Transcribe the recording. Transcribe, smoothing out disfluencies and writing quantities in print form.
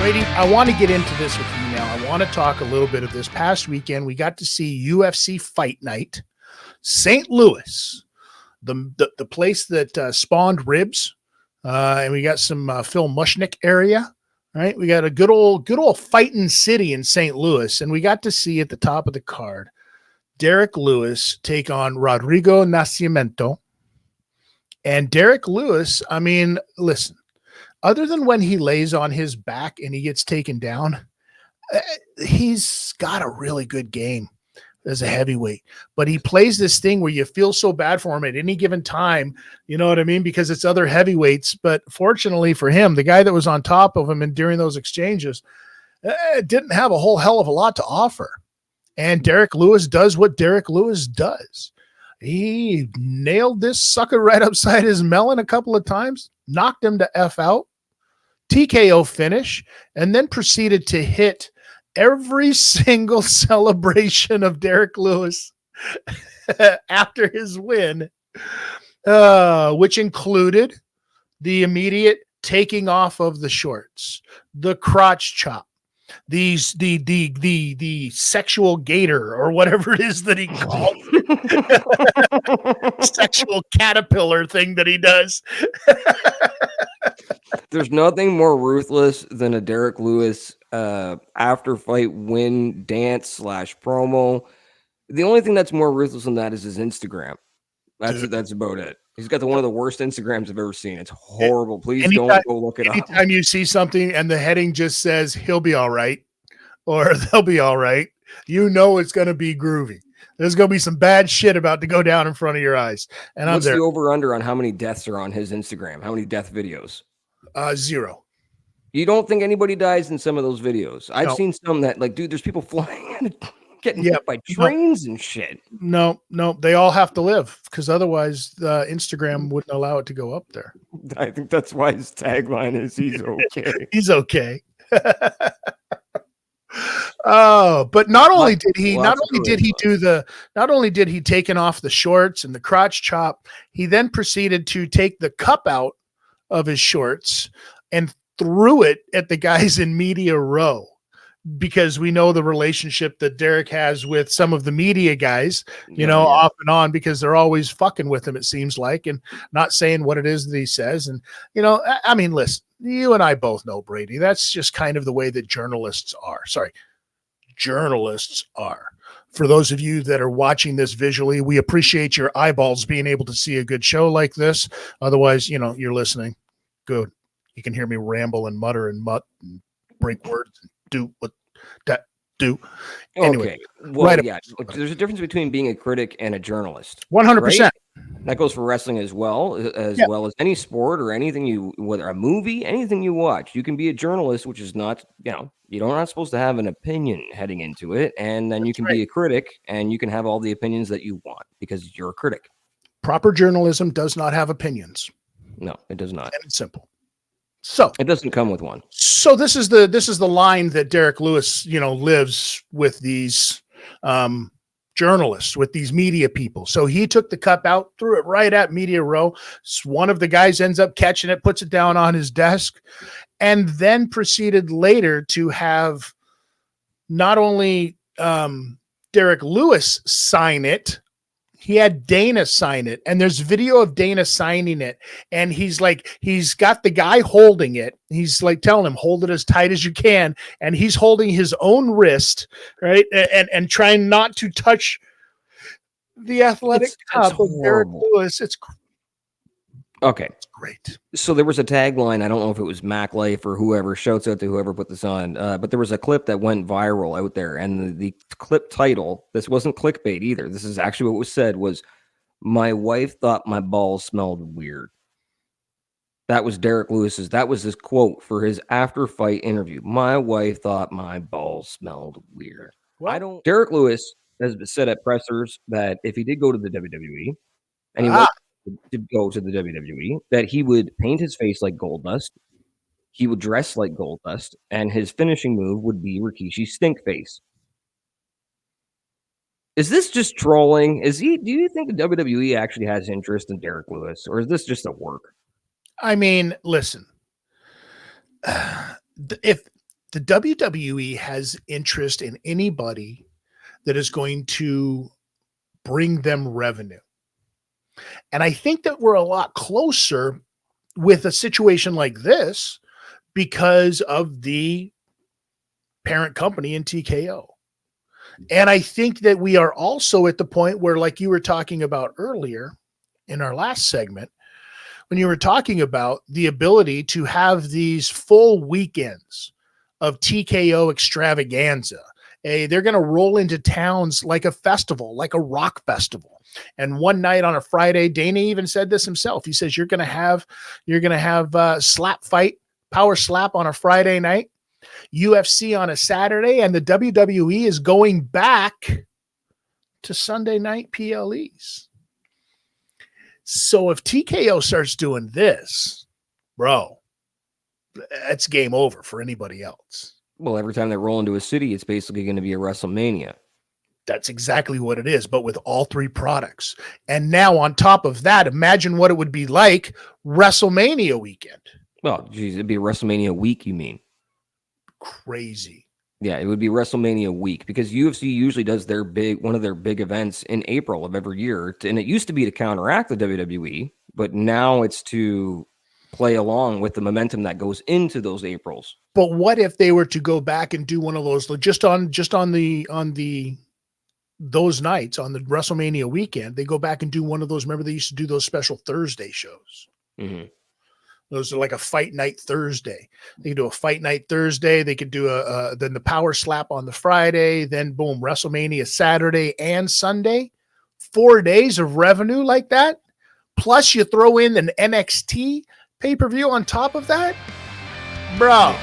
Bradie, I want to get into this with you now. I want to talk a little bit of this past weekend. We got to see UFC Fight Night, St. Louis, the place that spawned ribs, and we got some Phil Mushnick area. Right, we got a good old fighting city in St. Louis, and we got to see at the top of the card Derrick Lewis take on Rodrigo Nascimento. And Derrick Lewis, I mean, listen, other than when he lays on his back and he gets taken down, he's got a really good game as a heavyweight. But he plays this thing where you feel so bad for him at any given time, you know what I mean? Because it's other heavyweights. But fortunately for him, the guy that was on top of him and during those exchanges didn't have a whole hell of a lot to offer. And Derrick Lewis does what Derrick Lewis does. He nailed this sucker right upside his melon a couple of times, knocked him to F out, TKO finish, and then proceeded to hit every single celebration of Derrick Lewis after his win, which included the immediate taking off of the shorts, the crotch chop, the sexual gator or whatever it is that he calls it. Sexual caterpillar thing that he does. There's nothing more ruthless than a Derrick Lewis after fight win dance / promo. The only thing that's more ruthless than that is his Instagram. That's about it. He's got one of the worst Instagrams I've ever seen. It's horrible. Please don't go look it up. Anytime you see something and the heading just says he'll be all right or they'll be all right, you know it's going to be groovy. There's going to be some bad shit about to go down in front of your eyes. And what's the over-under on how many deaths are on his Instagram? How many death videos? 0. You don't think anybody dies in some of those videos? I've seen some that, like, dude, there's people flying and getting hit by trains and shit. No, they all have to live because otherwise Instagram wouldn't allow it to go up there. I think that's why his tagline is "He's okay." He's okay. Oh, but not only did he taken off the shorts and the crotch chop, he then proceeded to take the cup out of his shorts and threw it at the guys in media row. Because we know the relationship that Derrick has with some of the media guys, off and on, because they're always fucking with him, it seems like, and not saying what it is that he says. And, I mean, listen, you and I both know, Bradie, that's just kind of the way that journalists are. For those of you that are watching this visually, we appreciate your eyeballs being able to see a good show like this. Otherwise, you're listening. Good. You can hear me ramble and mutter and mutt and break words and do what that do. Anyway, okay. Well, yeah. There's a difference between being a critic and a journalist. 100%. Right? That goes for wrestling as well as any sport or anything whether a movie, anything you watch. You can be a journalist, which is not, you're not supposed to have an opinion heading into it. And then you can be a critic and you can have all the opinions that you want because you're a critic. Proper journalism does not have opinions. No, it does not. And it's simple. So it doesn't come with one. So this is the line that Derrick Lewis, lives with these journalists, with these media people. So he took the cup out, threw it right at media row. One of the guys ends up catching it, puts it down on his desk, and then proceeded later to have not only Derrick Lewis sign it, he had Dana sign it, and there's video of Dana signing it. And he's got the guy holding it. He's like telling him, hold it as tight as you can. And he's holding his own wrist, right? And trying not to touch the athletic cup of Derrick Lewis. It's okay. It's great. So there was a tagline. I don't know if it was Mac Life or whoever. Shouts out to whoever put this on. But there was a clip that went viral out there, and the clip title. This wasn't clickbait either. This is actually what was said. Was my wife thought my balls smelled weird. That was Derrick Lewis's. That was his quote for his after fight interview. My wife thought my balls smelled weird. Well, Derrick Lewis has said at pressers that if he did go to the WWE, and he to go to the WWE, that he would paint his face like Gold Dust, he would dress like Gold Dust, and his finishing move would be Rikishi's stink face. Is this just trolling? Do you think the WWE actually has interest in Derrick Lewis, or is this just a work? I mean, listen, if the WWE has interest in anybody that is going to bring them revenue. And I think that we're a lot closer with a situation like this because of the parent company in TKO. And I think that we are also at the point where, like you were talking about earlier in our last segment, when you were talking about the ability to have these full weekends of TKO extravaganza. They're going to roll into towns like a festival, like a rock festival. And one night on a Friday, Dana even said this himself. He says, you're going to have slap fight, power slap on a Friday night, UFC on a Saturday, and the WWE is going back to Sunday night PLEs. So if TKO starts doing this, bro, that's game over for anybody else. Well, every time they roll into a city, it's basically going to be a WrestleMania. That's exactly what it is, but with all three products. And now on top of that, imagine what it would be like WrestleMania weekend. Well, geez, it'd be WrestleMania week, you mean? Crazy. Yeah, it would be WrestleMania week because UFC usually does one of their big events in April of every year. And it used to be to counteract the WWE, but now it's to play along with the momentum that goes into those Aprils. But what if they were to go back and do one of those just on those nights on the WrestleMania weekend? They go back and do one of those. Remember, they used to do those special Thursday shows. Mm-hmm. Those are like a Fight Night Thursday. They could do a Fight Night Thursday. They could do then the Power Slap on the Friday. Then boom, WrestleMania Saturday and Sunday. 4 days of revenue like that. Plus you throw in an NXT pay-per-view on top of that. Bro,